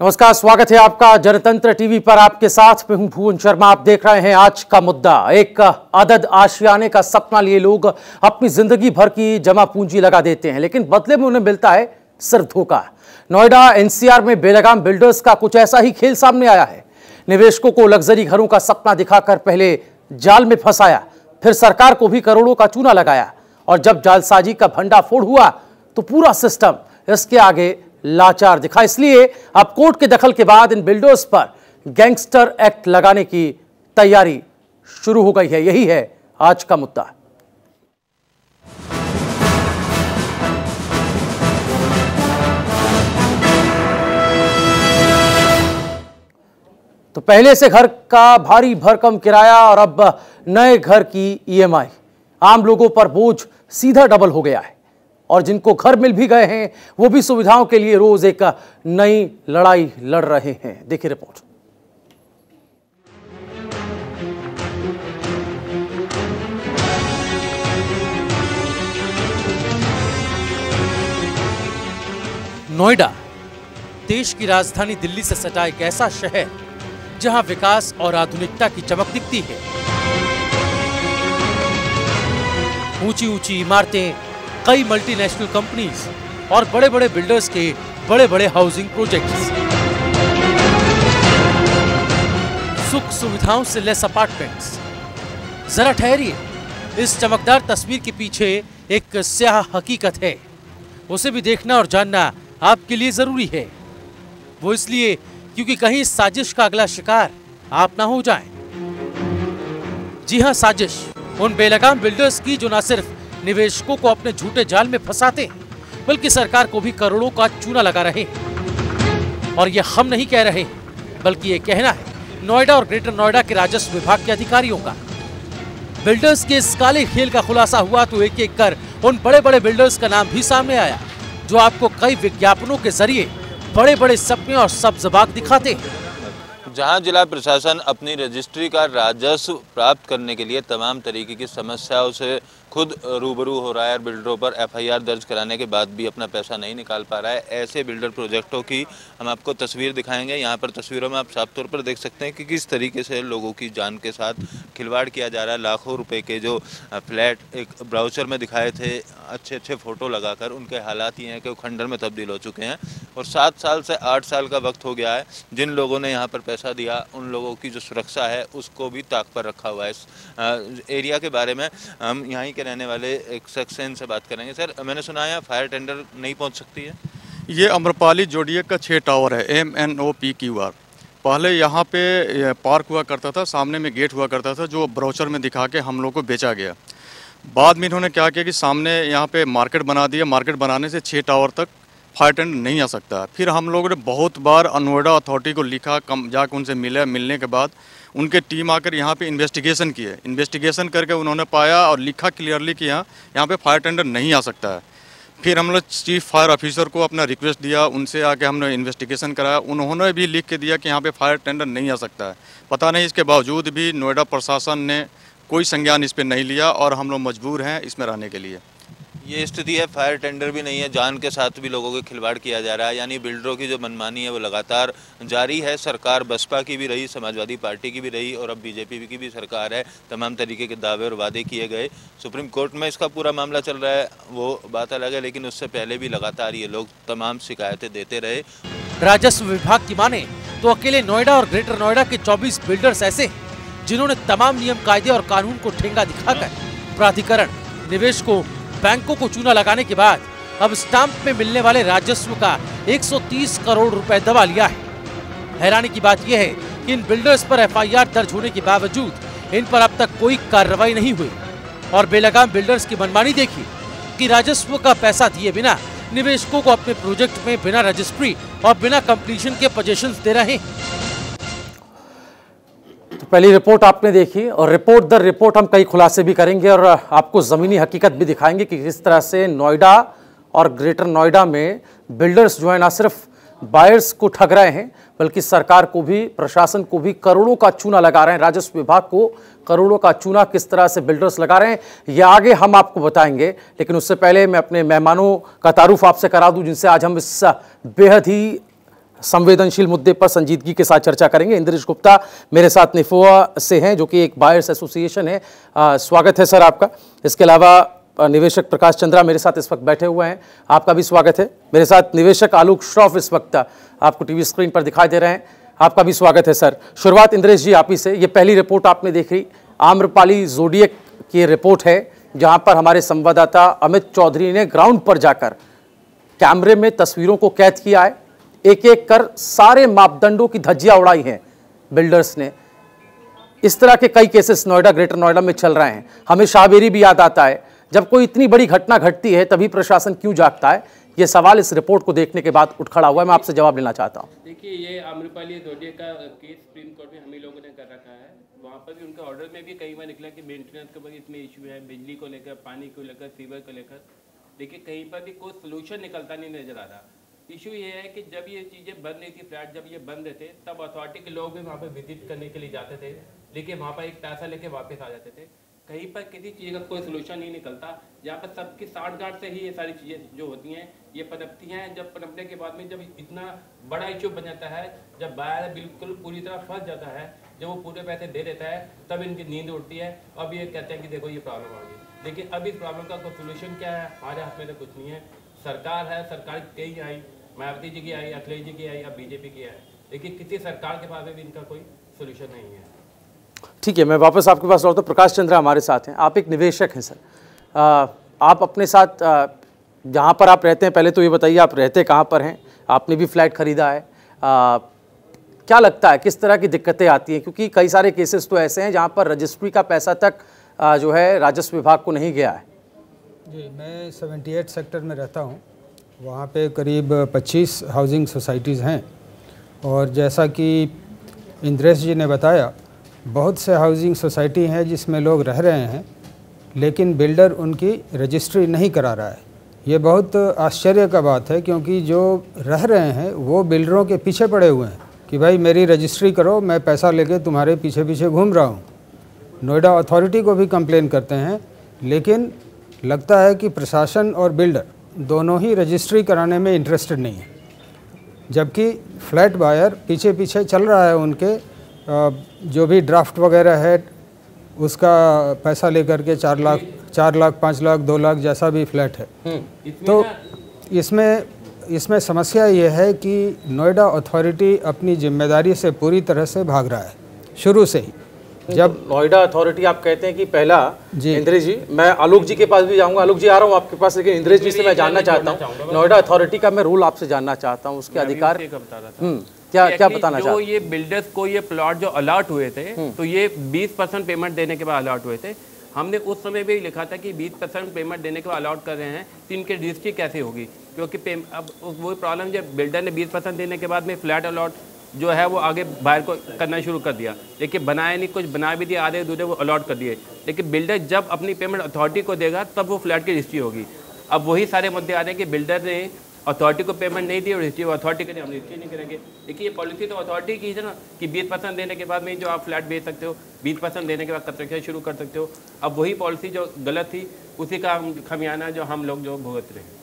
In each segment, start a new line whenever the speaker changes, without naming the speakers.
नमस्कार, स्वागत है आपका जनतंत्र टीवी पर। आपके साथ मैं हूं भुवन शर्मा। आप देख रहे हैं आज का मुद्दा। एक अदद आशियाने का सपना लिए लोग अपनी जिंदगी भर की जमा पूंजी लगा देते हैं, लेकिन बदले में उन्हें मिलता है सिर्फ धोखा। नोएडा एनसीआर में बेलगाम बिल्डर्स का कुछ ऐसा ही खेल सामने आया है। निवेशकों को लग्जरी घरों का सपना दिखाकर पहले जाल में फंसाया, फिर सरकार को भी करोड़ों का चूना लगाया, और जब जालसाजी का भंडाफोड़ हुआ तो पूरा सिस्टम इसके आगे लाचार दिखा। इसलिए अब कोर्ट के दखल के बाद इन बिल्डर्स पर गैंगस्टर एक्ट लगाने की तैयारी शुरू हो गई है। यही है आज का मुद्दा। तो पहले से घर का भारी भरकम किराया और अब नए घर की ईएमआई, आम लोगों पर बोझ सीधा डबल हो गया है। और जिनको घर मिल भी गए हैं वो भी सुविधाओं के लिए रोज एक नई लड़ाई लड़ रहे हैं। देखिए रिपोर्ट। नोएडा देश की राजधानी दिल्ली से सटा एक ऐसा शहर जहां विकास और आधुनिकता की चमक दिखती है। ऊंची ऊंची इमारतें, कई मल्टीनेशनल कंपनीज और बड़े बड़े बिल्डर्स के बड़े बड़े हाउसिंग प्रोजेक्ट्स, सुख सुविधाओं से लेस अपार्टमेंट्स। जरा ठहरिए, इस चमकदार तस्वीर के पीछे एक स्याह हकीकत है। उसे भी देखना और जानना आपके लिए जरूरी है। वो इसलिए क्योंकि कहीं इस साजिश का अगला शिकार आप ना हो जाएं। जी हां, साजिश उन बेलगाम बिल्डर्स की जो न सिर्फ निवेशकों को अपने झूठे जाल में फंसाते बल्कि सरकार को भी करोड़ों का चूना लगा रहे हैं। और ये हम नहीं कह रहे, बल्कि ये कहना है नोएडा और ग्रेटर नोएडा के राजस्व विभाग के अधिकारियों का। बिल्डर्स के इस काले खेल का खुलासा हुआ तो एक एक कर उन बड़े बड़े बिल्डर्स का नाम भी सामने आया जो आपको कई विज्ञापनों के जरिए बड़े बड़े सपने और सब्ज बाग दिखाते हैं।
जहां जिला प्रशासन अपनी रजिस्ट्री का राजस्व प्राप्त करने के लिए तमाम तरीके की समस्याओं से खुद रूबरू हो रहा है, बिल्डरों पर एफआईआर दर्ज कराने के बाद भी अपना पैसा नहीं निकाल पा रहा है, ऐसे बिल्डर प्रोजेक्टों की हम आपको तस्वीर दिखाएंगे। यहाँ पर तस्वीरों में आप साफ तौर पर देख सकते हैं कि किस तरीके से लोगों की जान के साथ खिलवाड़ किया जा रहा है। लाखों रुपए के जो फ्लैट एक ब्राउचर में दिखाए थे, अच्छे अच्छे फ़ोटो लगाकर, उनके हालात ये हैं कि वो खंडर में तब्दील हो चुके हैं। और 7 साल से 8 साल का वक्त हो गया है। जिन लोगों ने यहाँ पर पैसा दिया उन लोगों की जो सुरक्षा है उसको भी ताक पर रखा हुआ है। इस एरिया के बारे में हम यहाँ ही रहने वाले एक शख्स से इनसे बात करेंगे। सर, मैंने सुना है फायर टेंडर नहीं पहुंच सकती है।
ये अम्रपाली जोड़िए का 6 टावर है, MNOPQR। पहले यहाँ पे पार्क हुआ करता था, सामने में गेट हुआ करता था जो ब्राउचर में दिखा के हम लोग को बेचा गया। बाद में इन्होंने क्या किया कि सामने यहाँ पे मार्केट बना दिया। मार्केट बनाने से 6 टावर तक फायर टेंडर नहीं आ सकता। फिर हम लोगों ने बहुत बार नोएडा अथॉरिटी को लिखा, जाकर उनसे मिलने के बाद उनके टीम आकर यहाँ पे इन्वेस्टिगेशन किए। इन्वेस्टिगेशन करके उन्होंने पाया और लिखा क्लियरली कि यहाँ पे फायर टेंडर नहीं आ सकता है। फिर हम लोग चीफ फायर ऑफिसर को अपना रिक्वेस्ट दिया, उनसे आके हमने इन्वेस्टिगेशन कराया। उन्होंने भी लिख के दिया कि यहाँ पे फायर टेंडर नहीं आ सकता है। पता नहीं इसके बावजूद भी नोएडा प्रशासन ने कोई संज्ञान इस पर नहीं लिया और हम लोग मजबूर हैं इसमें रहने के लिए।
ये स्थिति है, फायर टेंडर भी नहीं है, जान के साथ भी लोगों के खिलवाड़ किया जा रहा है। यानी बिल्डरों की जो मनमानी है वो लगातार जारी है। सरकार बसपा की भी रही, समाजवादी पार्टी की भी रही और अब बीजेपी की भी सरकार है। तमाम तरीके के दावे और वादे किए गए। सुप्रीम कोर्ट में इसका पूरा मामला चल रहा है, वो बात अलग है, लेकिन उससे पहले भी लगातार ये लोग तमाम शिकायतें देते रहे।
राजस्व विभाग की माने तो अकेले नोएडा और ग्रेटर नोएडा के 24 बिल्डर्स ऐसे जिन्होंने तमाम नियम, कायदे और कानून को ठेंगा दिखाकर प्राधिकरण, निवेशकों, बैंकों को चूना लगाने के बाद अब स्टाम्प में मिलने वाले राजस्व का 130 करोड़ रुपए दबा लिया है। हैरानी की बात यह है कि इन बिल्डर्स पर एफआईआर दर्ज होने के बावजूद इन पर अब तक कोई कार्रवाई नहीं हुई। और बेलगाम बिल्डर्स की मनमानी देखिए कि राजस्व का पैसा दिए बिना निवेशकों को अपने प्रोजेक्ट में बिना रजिस्ट्री और बिना कंप्लीशन के पोजीशंस दे रहे हैं। तो पहली रिपोर्ट आपने देखी और रिपोर्ट दर रिपोर्ट हम कई खुलासे भी करेंगे और आपको ज़मीनी हकीकत भी दिखाएंगे कि किस तरह से नोएडा और ग्रेटर नोएडा में बिल्डर्स जो है ना सिर्फ बायर्स को ठग रहे हैं बल्कि सरकार को भी, प्रशासन को भी करोड़ों का चूना लगा रहे हैं। राजस्व विभाग को करोड़ों का चूना किस तरह से बिल्डर्स लगा रहे हैं ये आगे हम आपको बताएंगे। लेकिन उससे पहले मैं अपने मेहमानों का तारुफ आपसे करा दूं जिनसे आज हम इस बेहद ही संवेदनशील मुद्दे पर संजीदगी के साथ चर्चा करेंगे। इंद्रेश गुप्ता मेरे साथ निफोआ से हैं, जो कि एक बायर्स एसोसिएशन है। स्वागत है सर आपका। इसके अलावा निवेशक प्रकाश चंद्रा मेरे साथ इस वक्त बैठे हुए हैं, आपका भी स्वागत है। मेरे साथ निवेशक आलोक श्रॉफ इस वक्त आपको टीवी स्क्रीन पर दिखाई दे रहे हैं, आपका भी स्वागत है सर। शुरुआत इंद्रेश जी आप ही से। ये पहली रिपोर्ट आपने देखी, आम्रपाली जोडियक की रिपोर्ट है, जहां पर हमारे संवाददाता अमित चौधरी ने ग्राउंड पर जाकर कैमरे में तस्वीरों को कैद किया है। एक एक कर सारे मापदंडों की धज्जियां उड़ाई हैं बिल्डर्स ने। इस तरह के कई केसेस नोएडा, ग्रेटर नोएडा में चल रहे हैं। हमें शाहबेरी भी याद आता है। जब कोई इतनी बड़ी घटना घटती है तभी प्रशासन क्यों जागता है? ये सवाल इस रिपोर्ट को देखने के बाद उठ खड़ा हुआ है। मैं आपसे जवाब लेना चाहता हूँ।
देखिए, ये आम्रपाली जोडियक का केस सुप्रीम कोर्ट में हम ही लोगों ने कर रखा है। वहाँ पर भी उनका ऑर्डर में भी कई बार निकला कि मेंटेनेंस के ऊपर इसमें इशू है, बिजली को लेकर, पानी को लेकर, सीवर को लेकर। देखिए, कहीं पर भी कोई सोल्यूशन निकलता नहीं नजर आ रहा। इशू ये है कि जब ये चीज़ें बंद नहीं थी, फ्लैट जब ये बंद थे, तब अथॉरिटी के लोग भी वहाँ पर विजिट करने के लिए जाते थे, लेकिन वहाँ पर एक पैसा लेके वापस आ जाते थे। कहीं पर किसी चीज़ का कोई सोल्यूशन नहीं निकलता। यहाँ पर सबकी साठगांठ से ही ये सारी चीज़ें जो होती हैं ये पनपती हैं। जब पनपने के बाद में जब इतना बड़ा इशू बन जाता है, जब बायर बिल्कुल पूरी तरह फंस जाता है, जब वो पूरे पैसे दे देता है, तब इनकी नींद उठती है। अब ये कहते हैं कि देखो ये प्रॉब्लम आ गई। लेकिन अब इस प्रॉब्लम का कोई सोल्यूशन क्या है? हमारे हाथ में तो कुछ नहीं है। सरकार है, सरकार कई आई, मायावती जी की आई, अखिलेश जी की आई, अब बीजेपी की है, लेकिन किसी सरकार के पास भी इनका कोई सोल्यूशन नहीं है।
ठीक है, मैं वापस आपके पास लौटता हूँ। प्रकाश चंद्रा हमारे साथ हैं, आप एक निवेशक हैं सर। आप अपने साथ जहाँ पर आप रहते हैं, पहले तो ये बताइए आप रहते कहाँ पर हैं? आपने भी फ्लैट खरीदा है, क्या लगता है किस तरह की दिक्कतें आती हैं? क्योंकि कई सारे केसेस तो ऐसे हैं जहाँ पर रजिस्ट्री का पैसा तक जो है राजस्व विभाग को नहीं गया है।
जी, मैं 78 सेक्टर में रहता हूँ। वहाँ पे करीब 25 हाउसिंग सोसाइटीज़ हैं, और जैसा कि इंद्रेश जी ने बताया, बहुत से हाउसिंग सोसाइटी हैं जिसमें लोग रह रहे हैं, लेकिन बिल्डर उनकी रजिस्ट्री नहीं करा रहा है। ये बहुत आश्चर्य का बात है, क्योंकि जो रह रहे हैं वो बिल्डरों के पीछे पड़े हुए हैं कि भाई मेरी रजिस्ट्री करो, मैं पैसा लेके तुम्हारे पीछे पीछे घूम रहा हूँ। नोएडा अथॉरिटी को भी कंप्लेन करते हैं, लेकिन लगता है कि प्रशासन और बिल्डर दोनों ही रजिस्ट्री कराने में इंटरेस्टेड नहीं है, जबकि फ्लैट बायर पीछे पीछे चल रहा है उनके। जो भी ड्राफ्ट वगैरह है उसका पैसा लेकर के 4 लाख, 5 लाख, 2 लाख जैसा भी फ्लैट है। तो इसमें समस्या ये है कि नोएडा अथॉरिटी अपनी जिम्मेदारी से पूरी तरह से भाग रहा है शुरू से ही। जब
नोएडा अथॉरिटी आप कहते हैं कि पहला जी, इंद्रेश जी, मैं आलोक जी के पास भी जाऊंगा। आलोक जी आ रहा हूं आपके पास, लेकिन इंद्रेश जी से मैं जानना चाहता हूं, नोएडा अथॉरिटी का मैं रूल आपसे जानना चाहता हूं, उसके अधिकार क्या बताना चाहते हैं?
जो ये बिल्डर्स को ये प्लॉट जो अलॉट हुए थे, तो ये 20% पेमेंट देने के बाद अलॉट हुए थे। हमने उस समय भी लिखा था कि 20% पेमेंट देने के बाद अलॉट कर रहे हैं, तो इनकी रजिस्ट्री कैसे होगी? क्योंकि अब वो प्रॉब्लम, जब बिल्डर ने 20% देने के बाद में फ्लैट अलॉट जो है वो आगे बाहर को करना शुरू कर दिया, लेकिन बनाया नहीं, कुछ बना भी दिया, आधे अधूरे वो अलॉट कर दिए। लेकिन बिल्डर जब अपनी पेमेंट अथॉरिटी को देगा तब वो फ्लैट की रजिस्ट्री होगी। अब वही सारे मुद्दे आ रहे हैं कि बिल्डर ने अथॉरिटी को पेमेंट नहीं दी और रजिस्ट्री अथॉरिटी करें, हम रजिस्ट्री नहीं करेंगे। देखिए, ये पॉलिसी तो अथॉरिटी की है ना कि 20% देने के बाद में जो आप फ्लैट बेच सकते हो, 20% देने के बाद कंस्ट्रक्शन शुरू कर सकते हो। अब वही पॉलिसी जो गलत थी उसी का खमियाना जो हम लोग जो भुगत रहे हैं।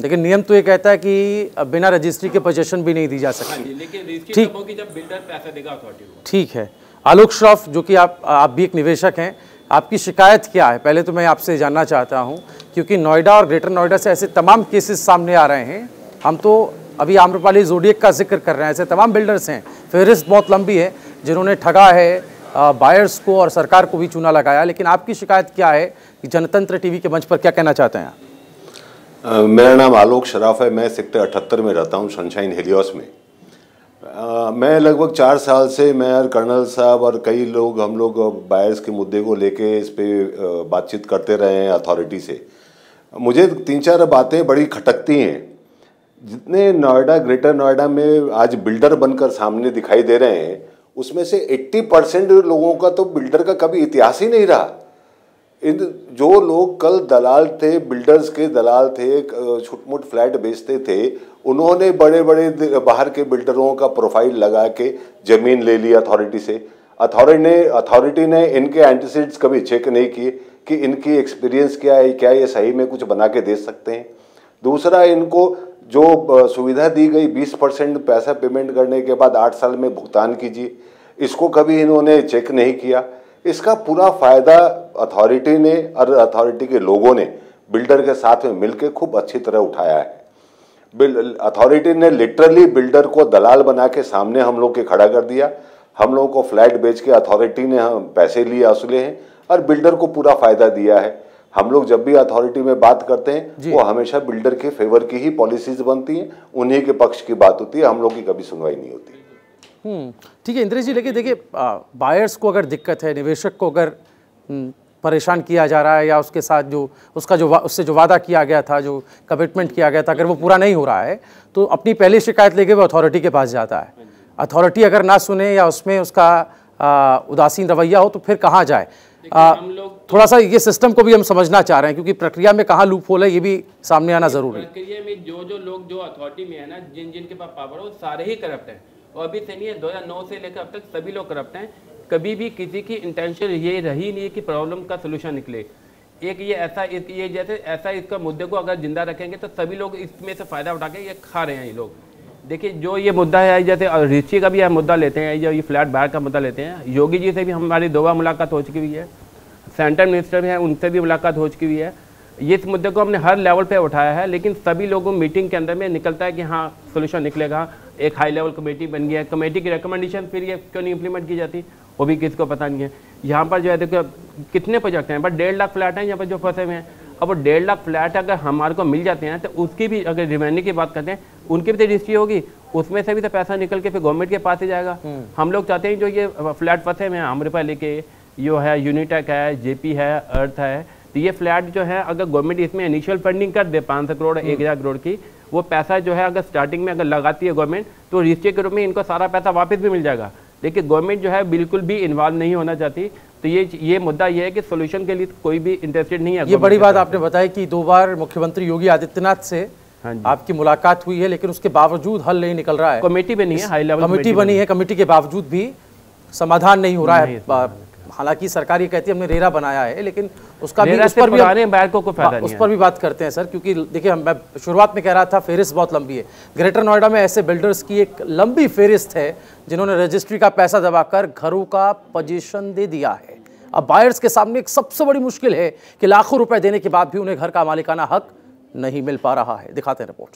लेकिन नियम तो ये कहता है कि बिना रजिस्ट्री के पोजीशन भी नहीं दी जा सकती।
लेकिन रजिस्ट्री तब होगी जब बिल्डर पैसा देगा अथॉरिटी को।
ठीक है, आलोक श्रॉफ, जो कि आप भी एक निवेशक हैं, आपकी शिकायत क्या है? पहले तो मैं आपसे जानना चाहता हूं, क्योंकि नोएडा और ग्रेटर नोएडा से ऐसे तमाम केसेस सामने आ रहे हैं। हम तो अभी आम्रपाली जोडियक का जिक्र कर रहे हैं, ऐसे तमाम बिल्डर्स हैं, फहरिस्त बहुत लंबी है, जिन्होंने ठगा है बायर्स को और सरकार को भी चूना लगाया। लेकिन आपकी शिकायत क्या है कि जनतंत्र टीवी के मंच पर क्या कहना चाहते हैं?
मेरा नाम आलोक शराफ है, मैं सेक्टर 78 में रहता हूँ, सनशाइन हेलियोस में। मैं लगभग 4 साल से मेयर कर्नल साहब और कई लोग, हम लोग बायर्स के मुद्दे को लेके इस पे बातचीत करते रहे हैं अथॉरिटी से। मुझे 3-4 बातें बड़ी खटकती हैं। जितने नोएडा, ग्रेटर नोएडा में आज बिल्डर बनकर सामने दिखाई दे रहे हैं, उसमें से 80% लोगों का तो बिल्डर का कभी इतिहास ही नहीं रहा। जो लोग कल दलाल थे, बिल्डर्स के दलाल थे, छुटमुट फ्लैट बेचते थे, उन्होंने बड़े बड़े बाहर के बिल्डरों का प्रोफाइल लगा के ज़मीन ले ली अथॉरिटी से। अथॉरिटी ने इनके एंटीसीडेंट्स कभी चेक नहीं किए कि इनकी एक्सपीरियंस क्या है, क्या ये सही में कुछ बना के दे सकते हैं। दूसरा, इनको जो सुविधा दी गई 20% पैसा पेमेंट करने के बाद 8 साल में भुगतान कीजिए, इसको कभी इन्होंने चेक नहीं किया। इसका पूरा फायदा अथॉरिटी ने और अथॉरिटी के लोगों ने बिल्डर के साथ में मिलकर खूब अच्छी तरह उठाया है। अथॉरिटी ने लिटरली बिल्डर को दलाल बना के सामने हम लोग के खड़ा कर दिया। हम लोगों को फ्लैट बेच के अथॉरिटी ने पैसे लिए असुले हैं और बिल्डर को पूरा फायदा दिया है। हम लोग जब भी अथॉरिटी में बात करते हैं वो हमेशा बिल्डर के फेवर की ही पॉलिसीज बनती हैं, उन्हीं के पक्ष की बात होती है, हम लोग की कभी सुनवाई नहीं होती।
ठीक है इंद्रेश जी, लेकिन देखिए बायर्स को अगर दिक्कत है, निवेशक को अगर परेशान किया जा रहा है या उसके साथ जो उससे जो वादा किया गया था, जो कमिटमेंट किया गया था, अगर वो पूरा नहीं हो रहा है तो अपनी पहली शिकायत लेके वो अथॉरिटी के पास जाता है। अथॉरिटी अगर ना सुने या उसमें उसका उदासीन रवैया हो तो फिर कहाँ जाए? थोड़ा सा ये सिस्टम को भी हम समझना चाह रहे हैं, क्योंकि प्रक्रिया में कहाँ लूप होल है ये भी सामने आना जरूरी है।
प्रक्रिया में जो लोग जो अथॉरिटी में है ना, जिनके पास पावर है वो सारे ही करप्ट हैं। और अभी से नहीं है, 2009 से लेकर अब तक सभी लोग करप्ट हैं। कभी भी किसी की इंटेंशन ये रही नहीं है कि प्रॉब्लम का सोल्यूशन निकले। एक ये जैसे ऐसा इसका मुद्दे को अगर जिंदा रखेंगे तो सभी लोग इसमें से फायदा उठा के ये खा रहे हैं ये लोग। देखिए जो ये मुद्दा है, जैसे ऋषि का भी हम मुद्दा लेते हैं, जो ये फ्लैट बाहर का मुद्दा लेते हैं, योगी जी से भी हमारी 2 बार मुलाकात हो चुकी हुई है, सेंट्रल मिनिस्टर भी हैं उनसे भी मुलाकात हो चुकी हुई है। ये इस मुद्दे को हमने हर लेवल पे उठाया है, लेकिन सभी लोगों मीटिंग के अंदर में निकलता है कि हाँ सोल्यूशन निकलेगा। एक हाई लेवल कमेटी बन गई है, कमेटी की रिकमेंडेशन फिर ये क्यों नहीं इंप्लीमेंट की जाती वो भी किसी को पता नहीं है। यहाँ पर जो है देखो कितने प्रोजेक्ट हैं, बट 1.5 लाख फ्लैट हैं यहाँ पर जो फंसे हुए हैं। अब वो 1.5 लाख फ्लैट अगर हमारे को मिल जाते हैं तो उसकी भी अगर रिवेन्यू की बात करते हैं, उनकी भी तो रजिस्ट्री होगी, उसमें से भी तो पैसा निकल के फिर गवर्नमेंट के पास ही जाएगा। हम लोग चाहते हैं जो ये फ्लैट फंसे हुए हैं अमृपा लेके, यो है यूनिटेक है, जेपी है, अर्थ है, तो ये फ्लैट जो है अगर गवर्नमेंट इसमें इनिशियल फंडिंग कर दे 500 करोड़ 1000 करोड़ की, वो पैसा जो है अगर स्टार्टिंग में अगर लगाती है गवर्नमेंट तो रजिस्ट्री के रूप में इनको सारा पैसा वापस भी मिल जाएगा। लेकिन गवर्नमेंट जो है बिल्कुल भी इन्वॉल्व नहीं होना चाहती। तो ये मुद्दा ये है कि सोल्यूशन के लिए कोई भी इंटरेस्टेड नहीं है।
ये बड़ी बात आपने बताई कि 2 बार मुख्यमंत्री योगी आदित्यनाथ से आपकी मुलाकात हुई है, लेकिन उसके बावजूद हल नहीं निकल रहा है।
कमेटी बनी है, हाई लेवल
कमेटी बनी है, कमेटी के बावजूद भी समाधान नहीं हो रहा है। हालांकि सरकार ये कहती है हमने रेरा बनाया है, लेकिन उसका भी उस पर भी बात करते हैं सर, क्योंकि देखिए मैं शुरुआत में कह रहा था फेरिस्त बहुत लंबी है। ग्रेटर नोएडा में ऐसे बिल्डर्स की एक लंबी फेरिस्त है जिन्होंने रजिस्ट्री का पैसा दबाकर घरों का पोजीशन दे दिया है। अब बायर्स के सामने एक सबसे बड़ी मुश्किल है कि लाखों रुपए देने के बाद भी उन्हें घर का मालिकाना हक नहीं मिल पा रहा है। दिखाते हैं रिपोर्ट।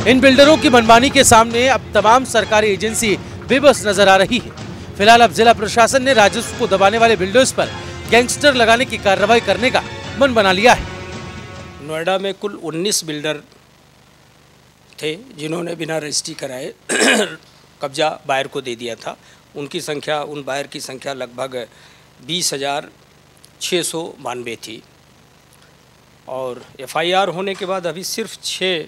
इन बिल्डरों की मनमानी के सामने अब तमाम सरकारी एजेंसी बेबस नजर आ रही है। फिलहाल अब जिला प्रशासन ने राजस्व को दबाने वाले बिल्डर्स पर गैंगस्टर लगाने की कार्रवाई करने का मन बना लिया है।
नोएडा में कुल 19 बिल्डर थे जिन्होंने बिना रजिस्ट्री कराए कब्जा बायर को दे दिया था। उन बायर की संख्या लगभग 20,692 थी और FIR होने के बाद अभी सिर्फ 6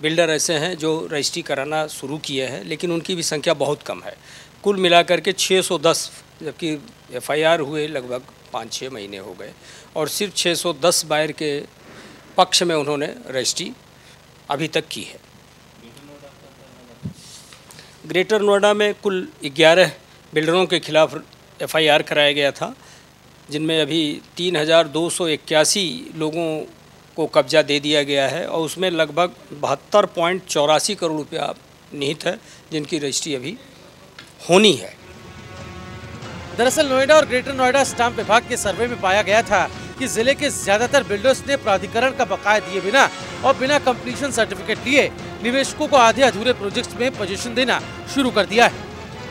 बिल्डर ऐसे हैं जो रजिस्ट्री कराना शुरू किए हैं, लेकिन उनकी भी संख्या बहुत कम है। कुल मिलाकर के 610, जबकि FIR हुए लगभग 5-6 महीने हो गए और सिर्फ 610 बायर के पक्ष में उन्होंने रजिस्ट्री अभी तक की है। ग्रेटर नोएडा में कुल 11 बिल्डरों के खिलाफ FIR कराया गया था, जिनमें अभी 3,281 लोगों को कब्जा दे दिया गया है और उसमें लगभग 72.84 करोड़ रुपया निहित है, जिनकी रजिस्ट्री अभी होनी है।
दरअसल नोएडा और ग्रेटर नोएडा स्टाम्प विभाग के सर्वे में पाया गया था कि जिले के ज्यादातर बिल्डर्स ने प्राधिकरण का बकाया दिए बिना और बिना कंप्लीशन सर्टिफिकेट लिए निवेशकों को आधे अधूरे प्रोजेक्ट्स में पोजीशन देना शुरू कर दिया है।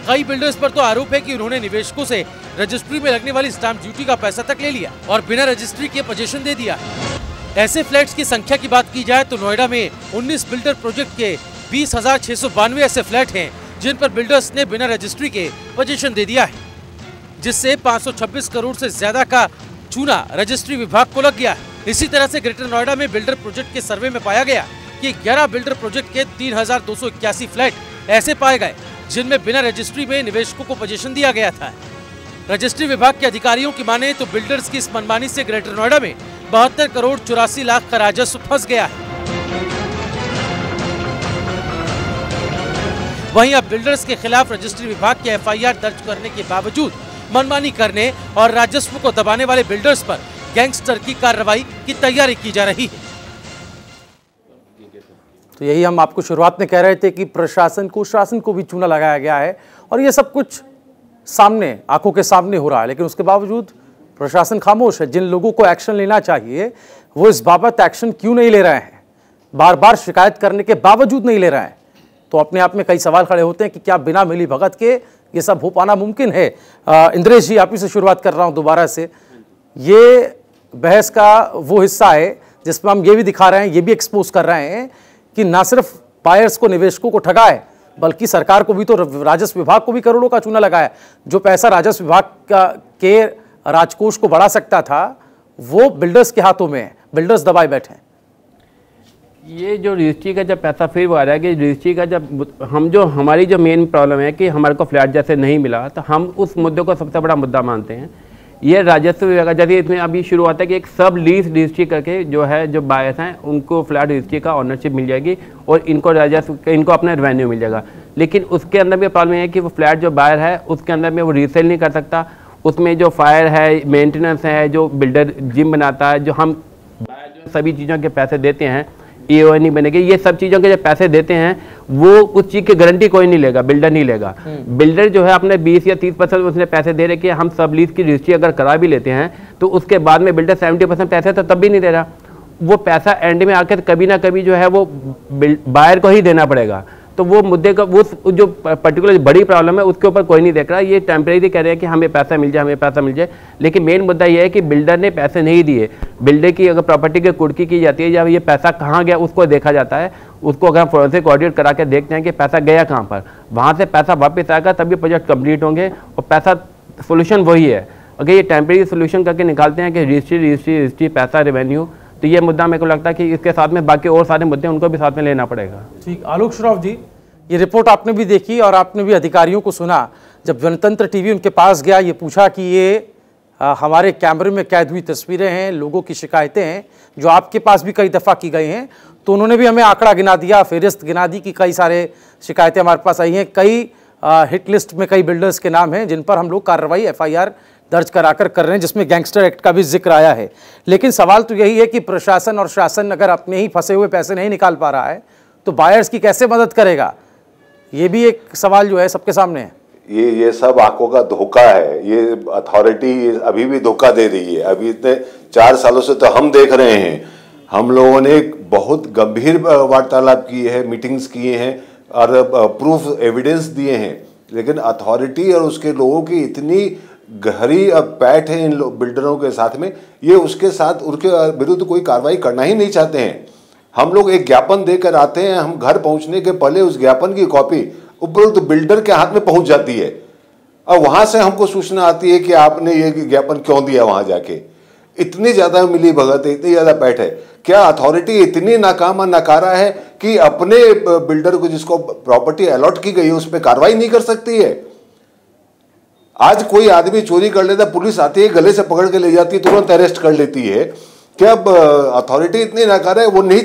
कई बिल्डर्स पर तो आरोप है कि उन्होंने निवेशकों से रजिस्ट्री में लगने वाली स्टाम्प ड्यूटी का पैसा तक ले लिया और बिना रजिस्ट्री के पोजीशन दे दिया। ऐसे फ्लैट्स की संख्या की बात की जाए तो नोएडा में 19 बिल्डर प्रोजेक्ट के 20,692 ऐसे फ्लैट हैं जिन पर बिल्डर्स ने बिना रजिस्ट्री के पोजीशन दे दिया है, जिससे 526 करोड़ से ज्यादा का चूना रजिस्ट्री विभाग को लग गया है। इसी तरह से ग्रेटर नोएडा में बिल्डर प्रोजेक्ट के सर्वे में पाया गया कि 11 बिल्डर प्रोजेक्ट के 3,281 फ्लैट ऐसे पाए गए जिनमें बिना रजिस्ट्री में निवेशकों को पोजीशन दिया गया था। रजिस्ट्री विभाग के अधिकारियों की माने तो बिल्डर्स की इस मनमानी से ग्रेटर नोएडा में 72 करोड़ 84 लाख का राजस्व फंस गया है। वहीं अब बिल्डर्स के खिलाफ रजिस्ट्री विभाग के FIR दर्ज करने के बावजूद मनमानी करने और राजस्व को दबाने वाले बिल्डर्स पर गैंगस्टर की कार्रवाई की तैयारी की जा रही है। तो यही हम आपको शुरुआत में कह रहे थे कि प्रशासन को, शासन को भी चूना लगाया गया है और ये सब कुछ सामने, आंखों के सामने हो रहा है, लेकिन उसके बावजूद प्रशासन खामोश है। जिन लोगों को एक्शन लेना चाहिए वो इस बाबत एक्शन क्यों नहीं ले रहे हैं, बार बार शिकायत करने के बावजूद नहीं ले रहे हैं। तो अपने आप में कई सवाल खड़े होते हैं कि क्या बिना मिली भगत के ये सब हो पाना मुमकिन है। इंद्रेश जी, आप ही से शुरुआत कर रहा हूं दोबारा से। ये बहस का वो हिस्सा है जिसमें हम ये भी दिखा रहे हैं, ये भी एक्सपोज कर रहे हैं कि ना सिर्फ बायर्स को, निवेशकों को ठगा है, बल्कि सरकार को भी, तो राजस्व विभाग को भी करोड़ों का चूना लगाया। जो पैसा राजस्व विभाग के राजकोष को बढ़ा सकता था वो बिल्डर्स के हाथों में है, बिल्डर्स दबाए बैठे हैं।
ये जो रजिस्ट्री का जब पैसा फिर वो आ रहा है कि रजिस्ट्री का जब हमारी जो मेन प्रॉब्लम है कि हमारे को फ्लैट जैसे नहीं मिला, तो हम उस मुद्दे को सबसे बड़ा मुद्दा मानते हैं। ये राजस्व विभाग, जैसे इसमें अभी शुरू होता है कि एक सब लीज रजिस्ट्री करके जो है, जो बायर्स हैं उनको फ्लैट रजिस्ट्री का ऑनरशिप मिल जाएगी और इनको राजस्व, इनको अपना रेवेन्यू मिल जाएगा। लेकिन उसके अंदर भी प्रॉब्लम है कि वो फ्लैट जो बायर है उसके अंदर में वो रीसेल नहीं कर सकता। उसमें जो फायर है, मेंटेनेंस है, जो बिल्डर जिम बनाता है, जो हम बायर जो सभी चीज़ों के पैसे देते हैं, EOI नहीं बनेगी, ये सब चीज़ों के जो पैसे देते हैं वो उस चीज़ की गारंटी कोई नहीं लेगा, बिल्डर नहीं लेगा। बिल्डर जो है अपने 20 या 30% उसने पैसे दे रहे कि हम सब लीज की रजिस्ट्री अगर करा भी लेते हैं तो उसके बाद में बिल्डर 70% पैसे तो तब भी नहीं दे रहा। वो पैसा एंड में आकर कभी ना कभी जो है वो बायर को ही देना पड़ेगा। तो वो मुद्दे का, वो जो पर्टिकुलर बड़ी प्रॉब्लम है उसके ऊपर कोई नहीं देख रहा। ये टेम्परेरी कह रहे हैं कि हमें पैसा मिल जाए, हमें पैसा मिल जाए, लेकिन मेन मुद्दा ये है कि बिल्डर ने पैसे नहीं दिए। बिल्डर की अगर प्रॉपर्टी की कुर्की की जाती है या ये पैसा कहाँ गया उसको देखा जाता है। उसको अगर हम फोरेंसिक ऑडिट करा के देखते हैं कि पैसा गया कहाँ पर, वहाँ से पैसा वापस आएगा तभी प्रोजेक्ट कंप्लीट होंगे। और पैसा सोल्यूशन वही है। अगर ये टेम्परेरी सोल्यूशन करके निकालते हैं कि रजिस्ट्री पैसा रेवेन्यू, तो ये मुद्दा मेरे को लगता है कि इसके साथ में बाकी और सारे मुद्दे उनको भी साथ में लेना पड़ेगा।
ठीक, आलोक श्रॉफ जी, ये रिपोर्ट आपने भी देखी और आपने भी अधिकारियों को सुना। जब जनतंत्र टीवी उनके पास गया, ये पूछा कि ये हमारे कैमरे में कैद हुई तस्वीरें हैं, लोगों की शिकायतें हैं जो आपके पास भी कई दफ़ा की गई हैं, तो उन्होंने भी हमें आंकड़ा गिना दिया, फेरिस्त गिना दी कि कई सारे शिकायतें हमारे पास आई हैं। कई हिट लिस्ट में कई बिल्डर्स के नाम हैं जिन पर हम लोग कार्रवाई FIR दर्ज कराकर कर रहे हैं, जिसमें गैंगस्टर एक्ट का भी जिक्र आया है। लेकिन सवाल तो यही है कि प्रशासन और शासन अगर अपने ही फंसे हुए पैसे नहीं निकाल पा रहा है तो बायर्स की कैसे मदद करेगा? ये भी एक सवाल जो है सबके सामने है।
ये सब आंखों का धोखा है। ये अथॉरिटी अभी भी धोखा दे रही है। अभी इतने 4 सालों से तो हम देख रहे हैं, हम लोगों ने बहुत गंभीर वार्तालाप की है, मीटिंग्स किए हैं और प्रूफ एविडेंस दिए हैं, लेकिन अथॉरिटी और उसके लोगों की इतनी गहरी पैठ है इन बिल्डरों के साथ में, ये उसके साथ उनके विरुद्ध कोई कार्रवाई करना ही नहीं चाहते हैं। हम लोग एक ज्ञापन देकर आते हैं, हम घर पहुंचने के पहले उस ज्ञापन की कॉपी उपरोक्त बिल्डर के हाथ में पहुंच जाती है और वहां से हमको सूचना आती है कि आपने ये ज्ञापन क्यों दिया। वहां जाके इतनी ज्यादा मिली भगत है, इतनी ज्यादा पैठ है। क्या अथॉरिटी इतनी नाकाम और नकारा है कि अपने बिल्डर को जिसको प्रॉपर्टी अलॉट की गई है उस पर कार्रवाई नहीं कर सकती है? आज कोई आदमी चोरी कर लेता, पुलिस आती है, गले से पकड़ के ले जाती है, तुरंत अरेस्ट कर लेती है। क्या अब अथॉरिटी इतनी नाकारा है? वो नहीं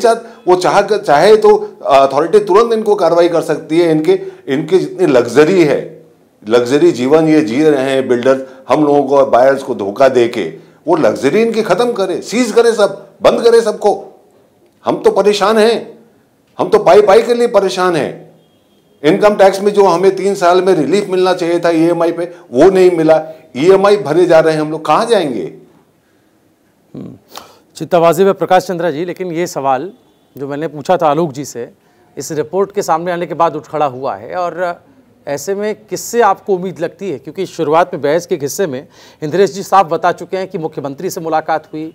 वो चाहे तो अथॉरिटी तुरंत इनको कार्रवाई कर सकती है। इनकी जितनी लग्जरी है, लग्जरी जीवन ये जी रहे हैं बिल्डर, हम लोगों को, बायर्स को धोखा दे के, वो लग्जरी इनकी खत्म करे, सीज करे, सब बंद करे सबको। हम तो परेशान हैं, हम तो पाई के लिए परेशान हैं। इनकम टैक्स में जो हमें 3 साल में रिलीफ मिलना चाहिए था EMI पे, वो नहीं मिला। EMI भरे जा रहे हैं, हम लोग कहाँ जाएंगे?
चित्तावाज़ी में प्रकाश चंद्रा जी, लेकिन ये सवाल जो मैंने पूछा था आलोक जी से, इस रिपोर्ट के सामने आने के बाद उठ खड़ा हुआ है। और ऐसे में किससे आपको उम्मीद लगती है? क्योंकि शुरुआत में बहस के हिस्से में इंद्रेश जी साफ बता चुके हैं कि मुख्यमंत्री से मुलाकात हुई,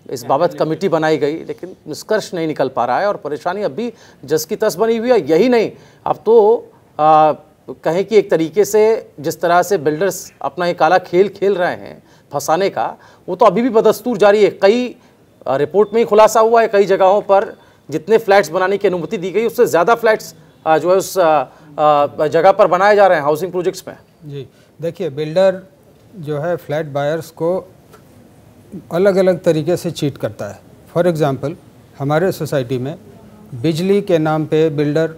इस बाबत कमेटी बनाई गई, लेकिन निष्कर्ष नहीं निकल पा रहा है और परेशानी अब भी जस की तस बनी हुई है। यही नहीं, अब तो कहें कि एक तरीके से जिस तरह से बिल्डर्स अपना ये काला खेल खेल रहे हैं फंसाने का, वो तो अभी भी बदस्तूर जारी है। कई रिपोर्ट में ही खुलासा हुआ है, कई जगहों पर जितने फ्लैट्स बनाने की अनुमति दी गई उससे ज़्यादा फ्लैट्स जो है उस जगह पर बनाए जा रहे हैं हाउसिंग प्रोजेक्ट्स में।
जी देखिए, बिल्डर जो है फ्लैट बायर्स को अलग अलग तरीके से चीट करता है। फॉर एग्ज़ाम्पल, हमारे सोसाइटी में बिजली के नाम पे बिल्डर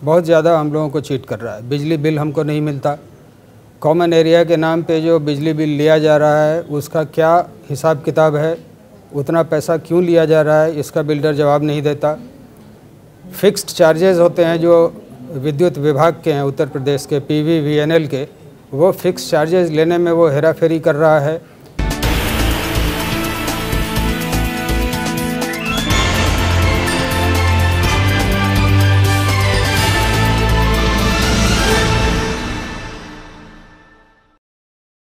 बहुत ज़्यादा हम लोगों को चीट कर रहा है। बिजली बिल हमको नहीं मिलता। कॉमन एरिया के नाम पे जो बिजली बिल लिया जा रहा है उसका क्या हिसाब किताब है, उतना पैसा क्यों लिया जा रहा है, इसका बिल्डर जवाब नहीं देता। फिक्स्ड चार्जेस होते हैं जो विद्युत विभाग के हैं उत्तर प्रदेश के PVVNL के, वो फिक्स चार्जेस लेने में वो हेराफेरी कर रहा है।